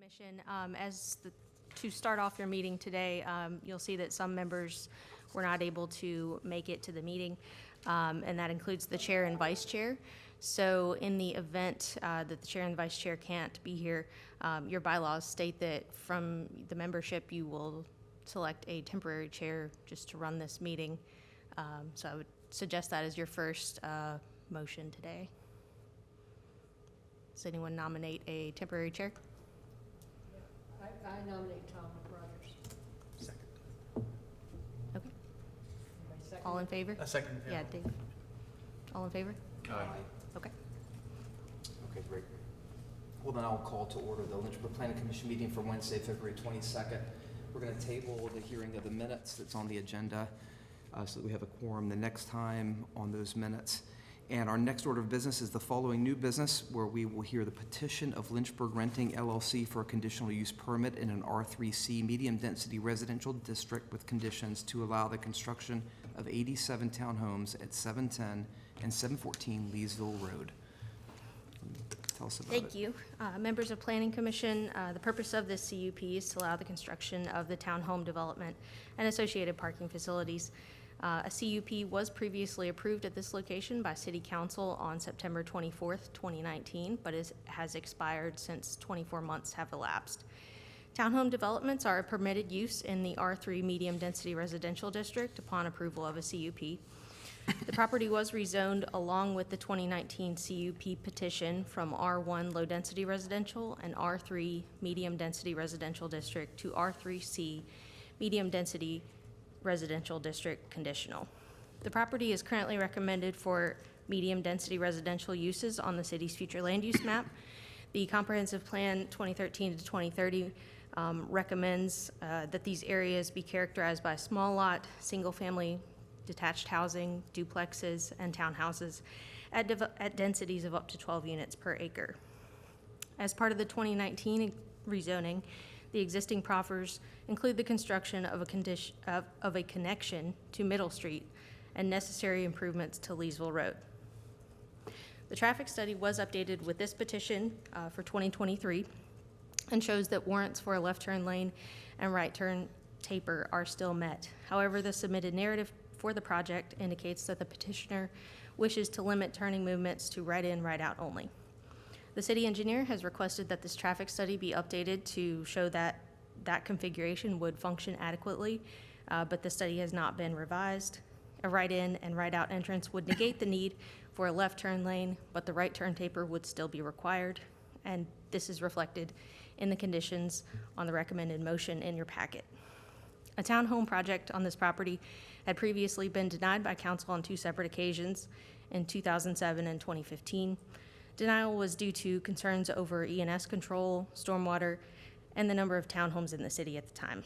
Commission. To start off your meeting today, you'll see that some members were not able to make it to the meeting, and that includes the chair and vice chair. So in the event that the chair and the vice chair can't be here, your bylaws state that from the membership you will select a temporary chair just to run this meeting. So I would suggest that as your first motion today. Does anyone nominate a temporary chair? I nominate Tom Rogers. Second. Okay. Anybody second? All in favor? A second. Yeah, Dave. All in favor? Aye. Okay. Okay, great. Well, then I'll call to order the Lynchburg Planning Commission meeting for Wednesday, February 22nd. We're going to table the hearing of the minutes that's on the agenda so that we have a quorum the next time on those minutes. And our next order of business is the following new business, where we will hear the petition of Lynchburg Renting LLC for a conditional use permit in an R3C medium-density residential district with conditions to allow the construction of 87 townhomes at 710 and 714 Leesville Road. Tell us about it. Thank you. Members of Planning Commission, the purpose of this CUP is to allow the construction of the townhome development and associated parking facilities. A CUP was previously approved at this location by City Council on September 24th, 2019, but has expired since 24 months have elapsed. Townhome developments are a permitted use in the R3 medium-density residential district upon approval of a CUP. The property was rezoned along with the 2019 CUP petition from R1 low-density residential and R3 medium-density residential district to R3C medium-density residential district conditional. The property is currently recommended for medium-density residential uses on the city's future land use map. The Comprehensive Plan 2013 to 2030 recommends that these areas be characterized by small lot, single-family detached housing, duplexes, and townhouses at densities of up to 12 units per acre. As part of the 2019 rezoning, the existing proffers include the construction of a connection to Middle Street and necessary improvements to Leesville Road. The traffic study was updated with this petition for 2023 and shows that warrants for a left turn lane and right turn taper are still met. However, the submitted narrative for the project indicates that the petitioner wishes to limit turning movements to right in, right out only. The city engineer has requested that this traffic study be updated to show that that configuration would function adequately, but the study has not been revised. A right-in and right-out entrance would negate the need for a left turn lane, but the right turn taper would still be required, and this is reflected in the conditions on the recommended motion in your packet. A townhome project on this property had previously been denied by council on two separate occasions in 2007 and 2015. Denial was due to concerns over E&S control, stormwater, and the number of townhomes in the city at the time.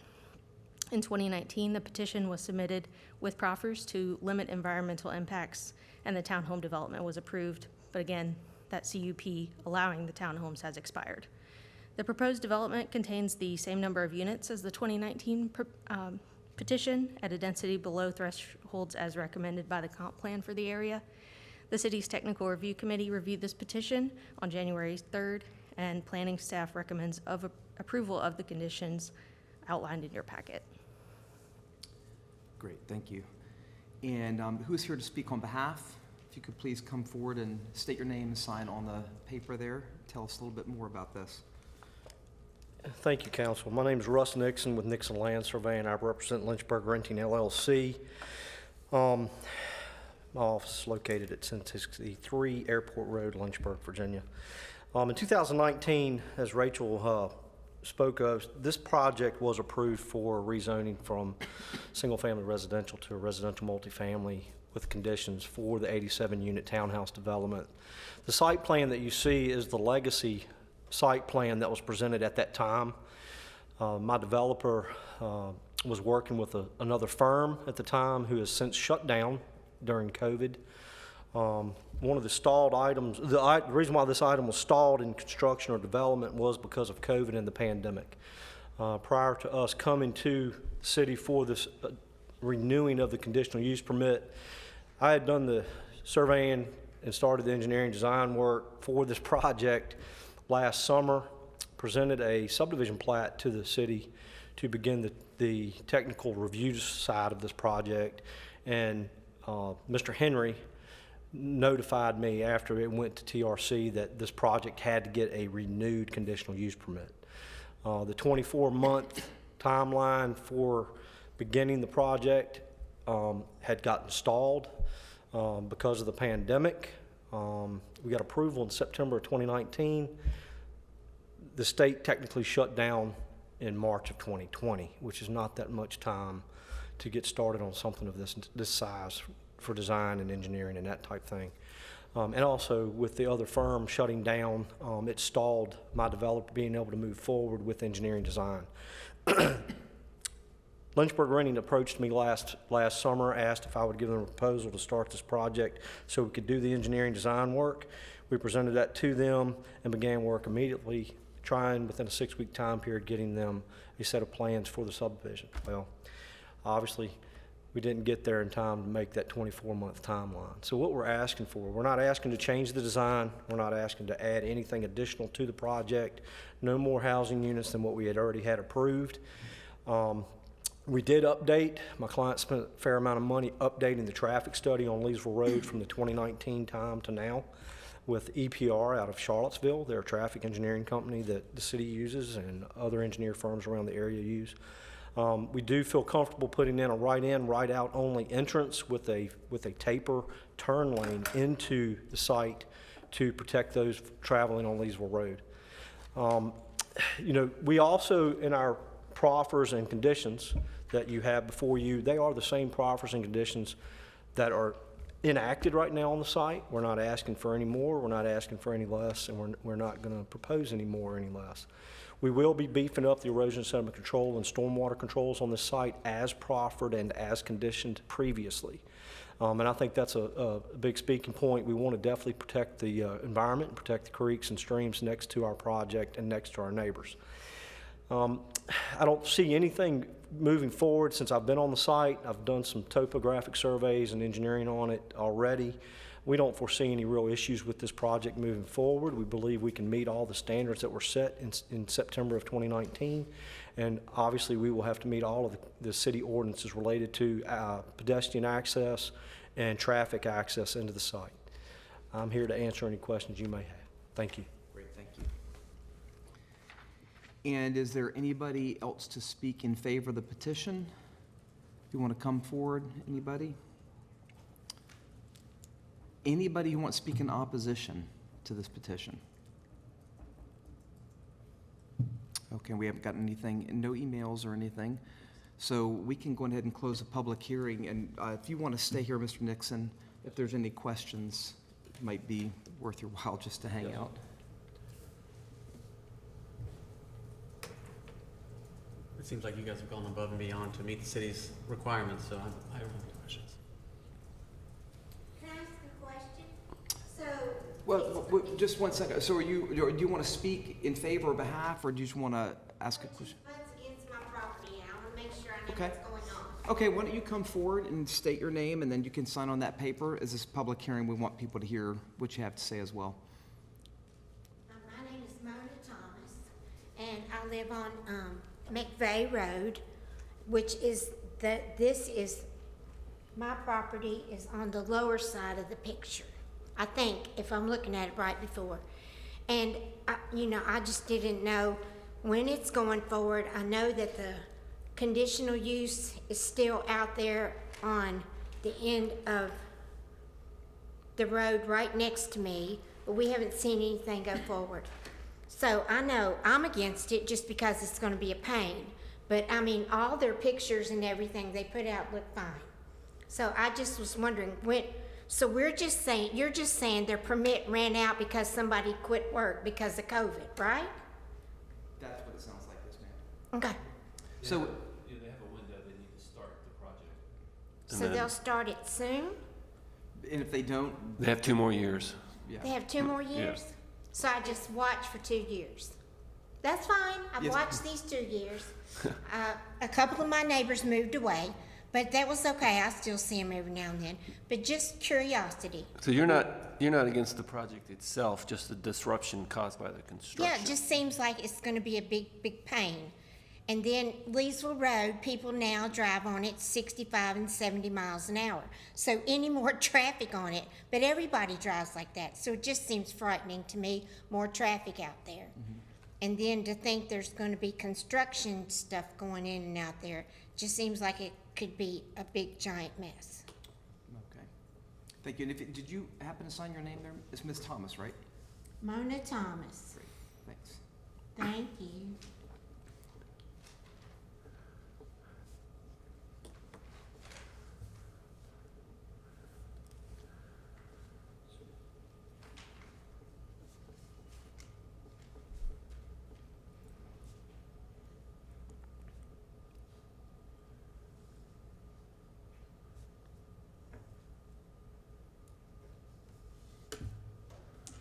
In 2019, the petition was submitted with proffers to limit environmental impacts, and the townhome development was approved. But again, that CUP allowing the townhomes has expired. The proposed development contains the same number of units as the 2019 petition at a density below thresholds as recommended by the comp plan for the area. The city's technical review committee reviewed this petition on January 3rd, and planning staff recommends approval of the conditions outlined in your packet. Great, thank you. And who is here to speak on behalf? If you could please come forward and state your name and sign on the paper there. Tell us a little bit more about this. Thank you, Council. My name is Russ Nixon with Nixon Land Surveying. I represent Lynchburg Renting LLC. My office is located at 1063 Airport Road, Lynchburg, Virginia. In 2019, as Rachel spoke of, this project was approved for rezoning from single-family residential to a residential multifamily with conditions for the 87-unit townhouse development. The site plan that you see is the legacy site plan that was presented at that time. My developer was working with another firm at the time who has since shut down during COVID. One of the stalled items, the reason why this item was stalled in construction or development was because of COVID and the pandemic. Prior to us coming to the city for this renewing of the conditional use permit, I had done the surveying and started the engineering design work for this project last summer. presented a subdivision plat to the city to begin the technical review side of this project. And Mr. Henry notified me after it went to TRC that this project had to get a renewed conditional use permit. The 24-month timeline for beginning the project had gotten stalled because of the pandemic. We got approval in September of 2019. The state technically shut down in March of 2020, which is not that much time to get started on something of this size for design and engineering and that type thing. And also with the other firm shutting down, it stalled my developer being able to move forward with engineering design. Lynchburg Renting approached me last summer, asked if I would give them a proposal to start this project so we could do the engineering design work. We presented that to them and began work immediately, trying within a 6-week time period getting them a set of plans for the subdivision. Well, obviously we didn't get there in time to make that 24-month timeline. So what we're asking for, we're not asking to change the design, we're not asking to add anything additional to the project, no more housing units than what we had already had approved. We did update, my client spent a fair amount of money updating the traffic study on Leesville Road from the 2019 time to now with EPR out of Charlottesville. They're a traffic engineering company that the city uses and other engineer firms around the area use. We do feel comfortable putting in a right-in, right-out only entrance with a taper turn lane into the site to protect those traveling on Leesville Road. You know, we also, in our proffers and conditions that you have before you, they are the same proffers and conditions that are enacted right now on the site. We're not asking for any more, we're not asking for any less, and we're not going to propose any more or any less. We will be beefing up the erosion sediment control and stormwater controls on this site as proffered and as conditioned previously. And I think that's a big speaking point. We want to definitely protect the environment and protect the creeks and streams next to our project and next to our neighbors. I don't see anything moving forward since I've been on the site. I've done some topographic surveys and engineering on it already. We don't foresee any real issues with this project moving forward. We believe we can meet all the standards that were set in September of 2019. And obviously we will have to meet all of the city ordinances related to pedestrian access and traffic access into the site. I'm here to answer any questions you may have. Thank you. Great, thank you. And is there anybody else to speak in favor of the petition? If you want to come forward, anybody? Anybody who wants to speak in opposition to this petition? Okay, we haven't gotten anything, no emails or anything. So we can go ahead and close the public hearing. And if you want to stay here, Mr. Nixon, if there's any questions, it might be worth your while just to hang out. It seems like you guys have gone above and beyond to meet the city's requirements, so I don't have any questions. Can I ask a question? So. Well, just one second. So do you want to speak in favor or behalf, or do you just want to ask a question? What's against my property, and I want to make sure I know Okay. what's going on. Okay, why don't you come forward and state your name, and then you can sign on that paper. As this public hearing, we want people to hear what you have to say as well. My name is Mona Thomas, and I live on McVeigh Road, which is my property is on the lower side of the picture. I think, if I'm looking at it right before. And, I just didn't know when it's going forward. I know that the conditional use is still out there on the end of the road right next to me, but we haven't seen anything go forward. So I know I'm against it just because it's going to be a pain. But, all their pictures and everything they put out look fine. So I just was wondering so you're just saying their permit ran out because somebody quit work because of COVID, right? That's what it sounds like, yes, ma'am. Okay. So, Yeah, they have a window, they need to start the project. So they'll start it soon? and if they don't, They have 2 more years. yeah. They have 2 more years? So I just watch for 2 years. That's fine. I've Yes. watched these 2 years. A couple of my neighbors moved away, But that was okay, I still see them every now and then, but just curiosity. So you're not against the project itself, just the disruption caused by the Yeah, construction? it just seems like it's gonna be a big pain. And then Leesville Road, people now drive on it 65 and 70 miles an hour. So any more traffic on it, but everybody drives like that. So it just seems frightening to me, more traffic out there. And then to think there's gonna be construction stuff going in and out there, just seems like it could be a big giant mess. Okay. Thank you. And did you happen to sign your name there? It's Ms. Thomas, right? Mona Thomas, Great, thanks. thank you.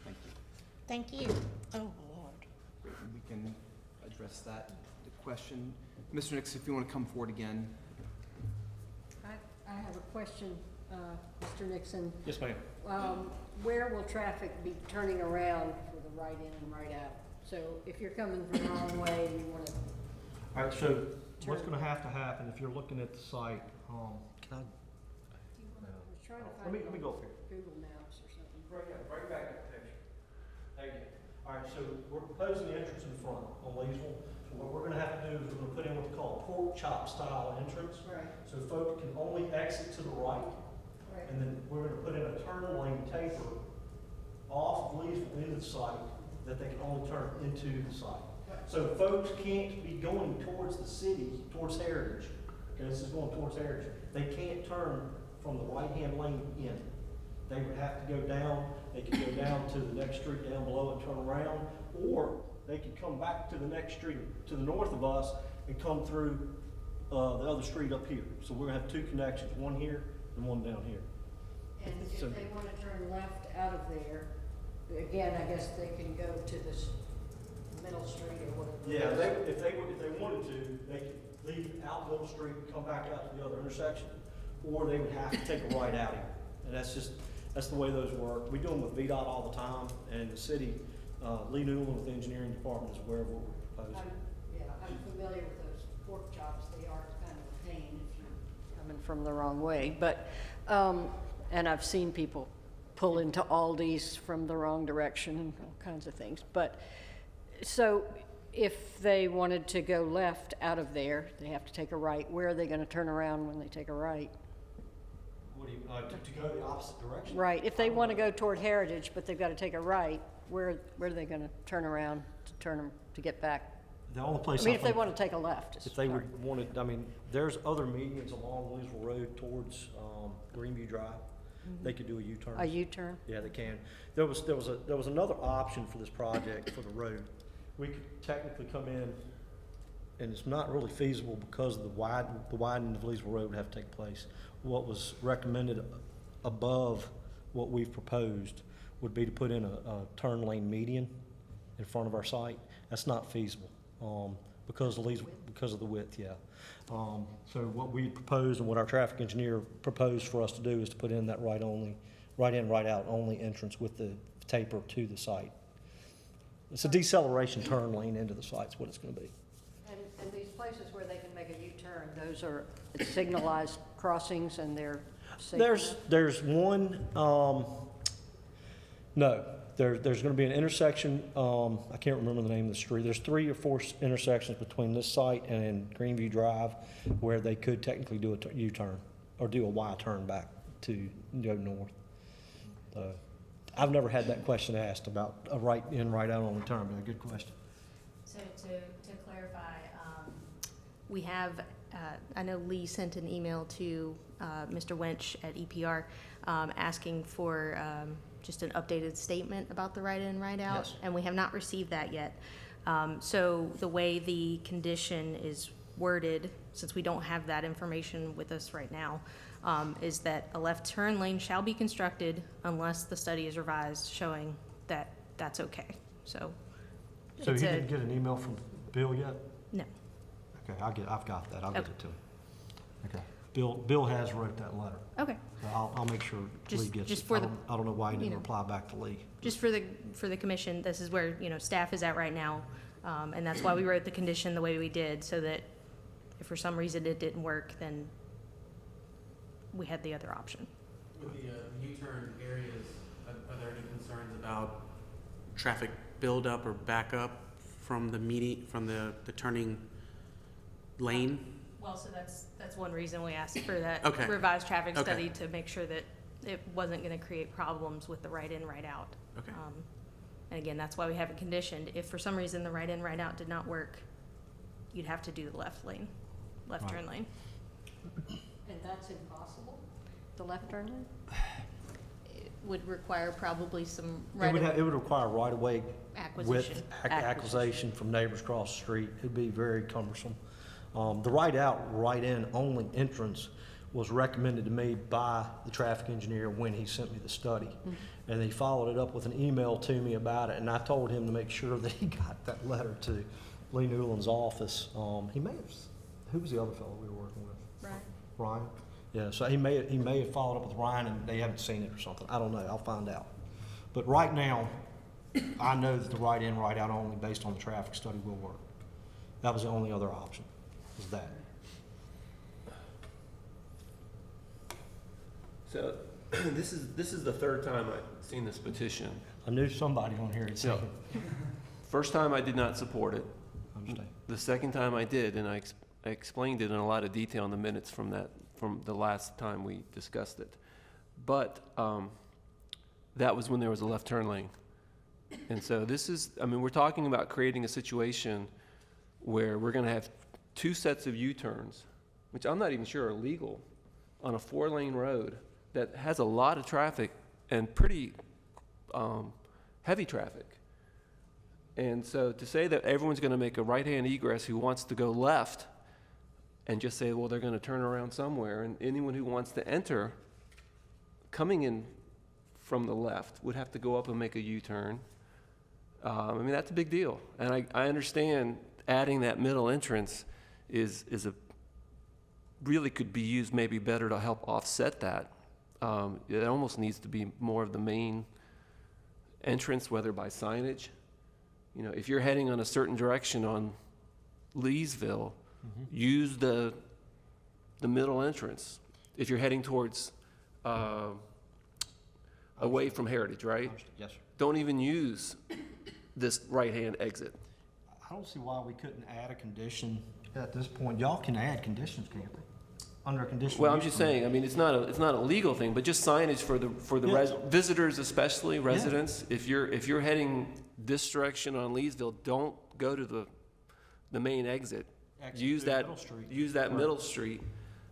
Thank you. Thank you. Oh, Lord. Great, and we can address that, the question. Mr. Nix, if you want to come forward again. I have a question, Mr. Nixon. Yes, ma'am. Where will traffic be turning around for the right in and right out? So if you're coming from the wrong way and you want to, All right, so what's Turn. gonna have to happen if you're looking at the site, can I, I was trying to let find me go up here. Google Maps or something. Bring back that picture. Thank you. All right, so we're proposing the entrance in front on Leesville. So what we're gonna have to do is we're gonna put in what they call a pork chop style entrance. Right, So folks can only exit to the right, right. and then we're gonna put in a turn lane taper off of Leesville into the site that they can only turn into the site. So folks can't be going towards the city, towards Heritage. Okay, this is going towards Heritage. They can't turn from the right-hand lane in. They would have to go down, they could go down to the next street down below and turn around, or they could come back to the next street to the north of us and come through the other street up here. So we're gonna have two connections, one here and one down here. And if So- they want to turn left out of there, again, I guess they can go to this middle street or whatever. Yeah, if they wanted to, they could leave out Middle Street and come back out to the other intersection, or they would have to take a right out here. And that's the way those work. We do them with VDOT all the time, and the city, Lee Newland with the engineering department is aware of what we're proposing. I'm familiar with those pork chops. They are kind of a pain if you're coming from the wrong way. But, and I've seen people pull into Aldi's from the wrong direction and all kinds of things. But, so if they wanted to go left out of there, they have to take a right. Where are they going to turn around when they take a right? What do you, to go the opposite direction? Right, if they want to go toward Heritage, but they've got to take a right, where are they going to turn around to turn them, to get back? The only place I mean, if they think- want to take a left. If they wanted, I mean, there's other medians along Leesville Road towards Greenview Drive. They could do a U-turn. A U-turn? Yeah, they can. There was another option for this project for the road. We could technically come in, and it's not really feasible because of the widening of Leesville Road would have to take place. What was recommended above what we've proposed would be to put in a turn lane median in front of our site. That's not feasible, because of the width, yeah. So what we proposed and what our traffic engineer proposed for us to do is to put in that right in, right out only entrance with the taper to the site. It's a deceleration turn lane into the site is what it's gonna be. And these places where they can make a U-turn, those are signalized crossings and they're safe enough? There's one, no, there's gonna be an intersection, I can't remember the name of the street. There's 3 or 4 intersections between this site and Greenview Drive where they could technically do a U-turn or do a Y-turn back to go north. I've never had that question asked about a right in, right out only turn, but a good question. So to clarify, we have, I know Lee sent an email to Mr. Wench at EPR asking for just an updated statement about the right in, right out. Yes. And we have not received that yet. So the way the condition is worded, since we don't have that information with us right now, is that a left turn lane shall be constructed unless the study is revised showing that that's okay. So So you it's a- didn't get an email from Bill yet? No. Okay, I've got that, I'll get it to him. Okay. Bill has wrote that letter. Okay. So I'll make sure Lee Just- gets just it. for I the- don't know why he you didn't know. reply back to Lee. Just for the commission, this is where, staff is at right now. And that's why we wrote the condition the way we did, so that if for some reason it didn't work, then we had the other option. With the U-turn areas, are there any concerns about traffic buildup or backup from the turning lane? Well, so that's one reason we asked for that Okay. revised traffic Okay. study, to make sure that it wasn't gonna create problems with the right in, right out. Okay. And again, that's why we have it conditioned. If for some reason the right in, right out did not work, you'd have to do the left turn lane. And that's impossible, the left turn lane? It would require probably some It would require right-of-way acquisition. width acquisition from neighbors across the street. It'd be very cumbersome. The right-out, right-in only entrance was recommended to me by the traffic engineer when he sent me the study. And he followed it up with an email to me about it, and I told him to make sure that he got that letter to Lee Newland's office. He may have, who was the other fellow we were working with? Right. Ryan? Yeah, so he may have followed up with Ryan and they haven't seen it or something. I don't know, I'll find out. But right now, I know that the right in, right out only based on the traffic study will work. That was the only other option, was that. So this is the third time I've seen this petition. I knew somebody on here had seen So, it. first time I did not support it. I understand. The second time I did, and I explained it in a lot of detail in the minutes from the last time we discussed it. But that was when there was a left turn lane. And so we're talking about creating a situation where we're going to have two sets of U-turns, which I'm not even sure are legal, on a 4-lane road that has a lot of traffic and pretty heavy traffic. And so to say that everyone's going to make a right-hand egress who wants to go left and just say, well, they're going to turn around somewhere, and anyone who wants to enter coming in from the left would have to go up and make a U-turn. That's a big deal. And I understand adding that middle entrance is really could be used maybe better to help offset that. It almost needs to be more of the main entrance, whether by signage. If you're heading on a certain direction on Leesville, use the middle entrance. If you're heading towards away from Heritage, right? Yes, sir. Don't even use this right-hand exit. I don't see why we couldn't add a condition at this point. Y'all can add conditions, can't they? Under a conditional Well, I'm use just permit. saying, it's not a legal thing, but just signage for the Yes. visitors, especially residents. If you're heading this direction on Leesville, don't go to the main exit. Exit Use through that Middle Street. use that Right. middle street,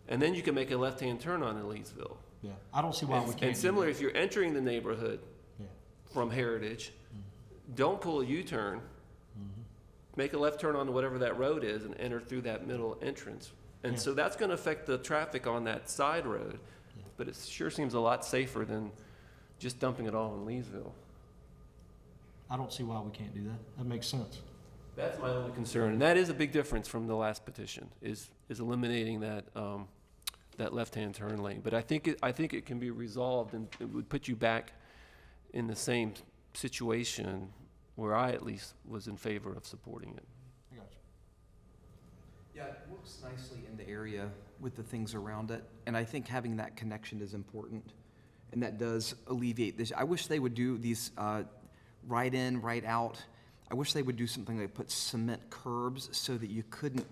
and then you can make a left-hand turn on in Leesville. Yeah, I don't see why we can't. And do similar, that. if you're entering the neighborhood Yeah. from Heritage, don't pull a U-turn. Make a left turn on whatever that road is and enter through that middle entrance. And Yeah. so that's going to affect the traffic on that side road, Yeah. but it sure seems a lot safer than just dumping it all in Leesville. I don't see why we can't do that. That makes sense. That's my only concern, and that is a big difference from the last petition, is eliminating that that left-hand turn lane. But I think it can be resolved, and it would put you back in the same situation where I at least was in favor of supporting it. I got you. Yeah, it works nicely in the area with the things around it, and I think having that connection is important, and that does alleviate this. I wish they would do these right in, right out. I wish they would do something like put cement curbs so that you couldn't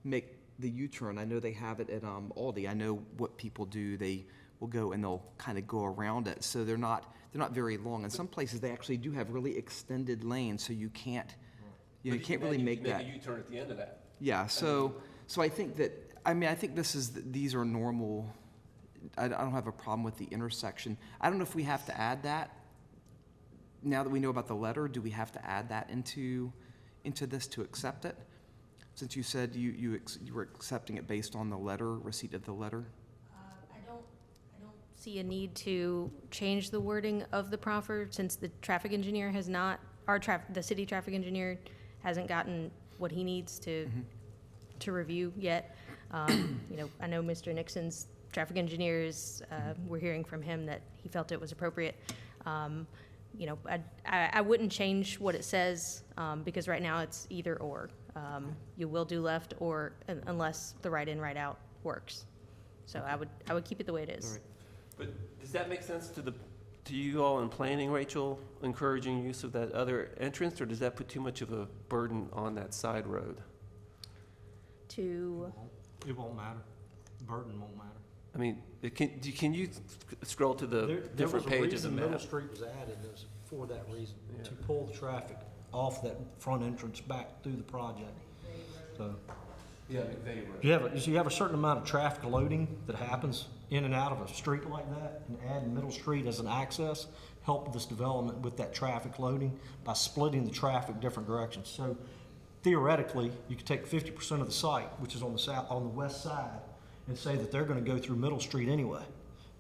make the U-turn. I know they have it at Aldi. I know what people do. They will go and they'll kind of go around it, so they're not very long. In some places, they actually do have really extended lanes, so you can't But can't really make that. Make a U-turn at the end of that. Yeah, so I think that, I think these are normal. I don't have a problem with the intersection. I don't know if we have to add that. Now that we know about the letter, do we have to add that into this to accept it? Since you said you were accepting it based on the letter, receipt of the letter? I don't see a need to change the wording of the proffer, since the traffic engineer has not, the city traffic engineer hasn't gotten what he needs to review yet. You know, I know Mr. Nixon's traffic engineers, we're hearing from him that he felt it was appropriate. You know, I wouldn't change what it says, because right now it's either or. You will do left or unless the right in, right out works. So I would keep it the way it is. All right. But does that make sense to you all in planning, Rachel, encouraging use of that other entrance, or does that put too much of a burden on that side road? It won't matter. Burden won't matter. I mean, can you scroll to the different pages of the Middle map? Street was added is for that reason, Yeah. to pull the traffic off that front entrance back through the project. So Yeah, McVeigh Road. you have a certain amount of traffic loading that happens in and out of a street like that, and adding Middle Street as an access helped this development with that traffic loading by splitting the traffic different directions. So theoretically, you could take 50% of the site, which is on the west side, and say that they're gonna go through Middle Street anyway.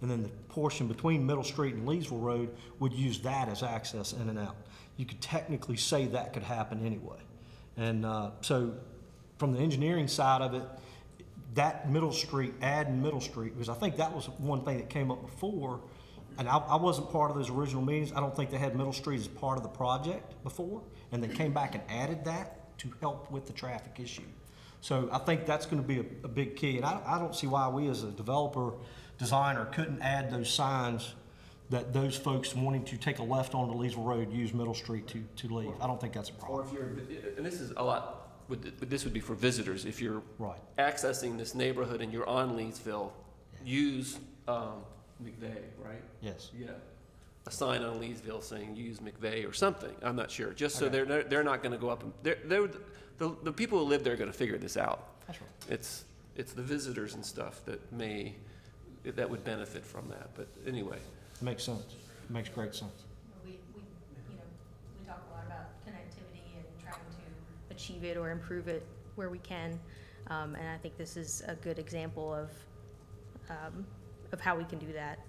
And then the portion between Middle Street and Leesville Road would use that as access in and out. You could technically say that could happen anyway. And so from the engineering side of it, that Middle Street, adding Middle Street, because I think that was one thing that came up before, and I wasn't part of those original meetings. I don't think they had Middle Street as part of the project before, and they came back and added that to help with the traffic issue. So I think that's gonna be a big key, and I don't see why we as a developer, designer, couldn't add those signs that those folks wanting to take a left onto Leesville Road use Middle Street to leave. I don't think that's a Or problem. if you're, and this is a lot, this would be for visitors, if you're Right. accessing this neighborhood and you're on Leesville, use McVeigh, right? Yes. Yeah. A sign on Leesville saying use McVeigh or something, I'm not sure, just so Okay. they're not gonna go up and, the people who live there are gonna figure this out. That's right. It's the visitors and stuff that would benefit from that, but anyway. Makes sense. Makes great sense. We talk a lot about connectivity and trying to achieve it or improve it where we can. And I think this is a good example of how we can do that,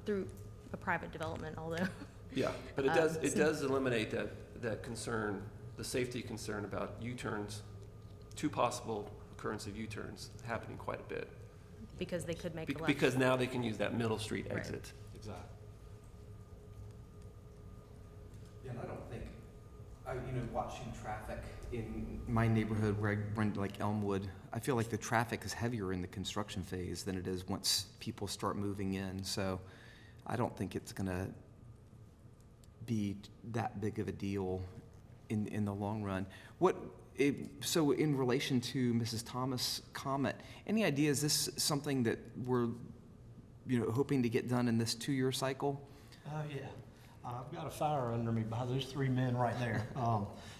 through a private development, although. Yeah, but it does eliminate that concern, the safety concern about U-turns, two possible occurrence of U-turns happening quite a bit. Because they could make a left. Because now they can use that Middle Street Right. exit. Exactly. Yeah, and I don't think, watching traffic in my neighborhood where I run like Elmwood, I feel like the traffic is heavier in the construction phase than it is once people start moving in. So I don't think it's gonna be that big of a deal in the long run. So in relation to Mrs. Thomas' comment, any idea, is this something that we're, hoping to get done in this 2-year cycle? Oh, yeah. I've got a fire under me by those 3 men right there.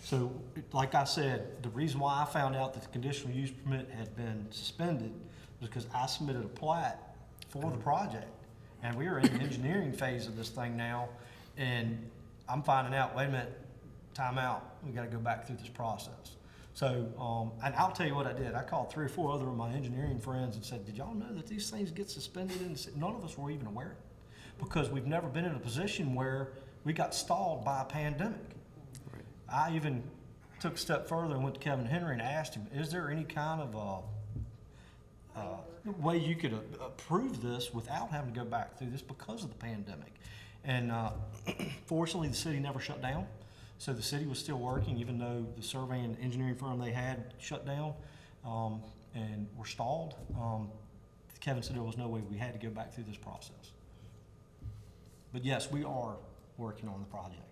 So, like I said, the reason why I found out that the conditional use permit had been suspended was because I submitted a plat for the project. And we are in the engineering phase of this thing now, and I'm finding out, wait a minute, time out, we gotta go back through this process. So, and I'll tell you what I did. I called 3 or 4 other of my engineering friends and said, did y'all know that these things get suspended? And none of us were even aware, because we've never been in a position where we got stalled by a pandemic. Right. I even took a step further and went to Kevin Henry and asked him, is there any kind of way you could approve this without having to go back through this because of the pandemic? And fortunately, the city never shut down. So the city was still working, even though the surveying and engineering firm they had shut down and were stalled. Kevin said there was no way we had to go back through this process. But yes, we are working on the project.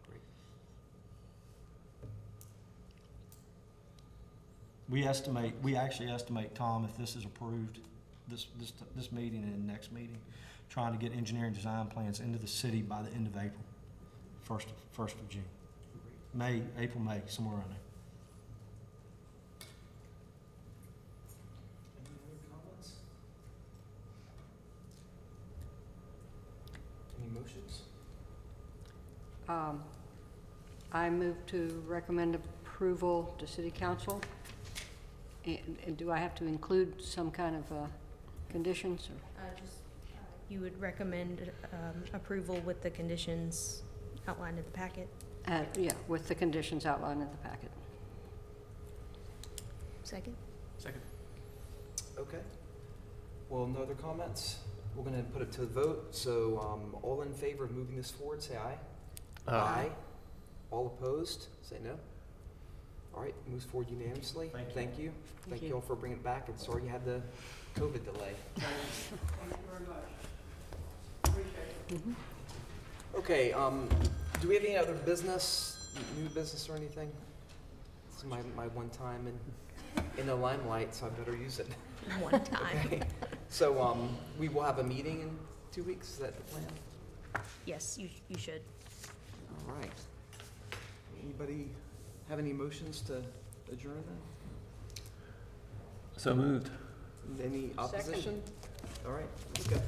We actually estimate, Tom, if this is approved, this meeting and next meeting, trying to get engineering design plans into the city by the end of April, 1st of June. April, May, somewhere around there. Any other comments? Any motions? I move to recommend approval to City Council. And do I have to include some kind of conditions? Or? You would recommend approval with the conditions outlined in the packet? Yeah, with the conditions outlined in the packet. Second? Second. Okay. Well, no other comments? We're gonna put it to the vote, so, all in favor of moving this forward, say aye. Aye. All opposed, say no. All right, moves forward unanimously. Thank you. Thank you all for bringing it back, and sorry you had the COVID delay. Thank you very much. Appreciate it. Okay, do we have any other business, new business or anything? This is my one time in the limelight, so I better use it. One time. Okay. So, we will have a meeting in 2 weeks, is that the plan? Yes, you should. All right. Anybody have any motions to adjourn then? So moved. Any opposition? All right, let's go.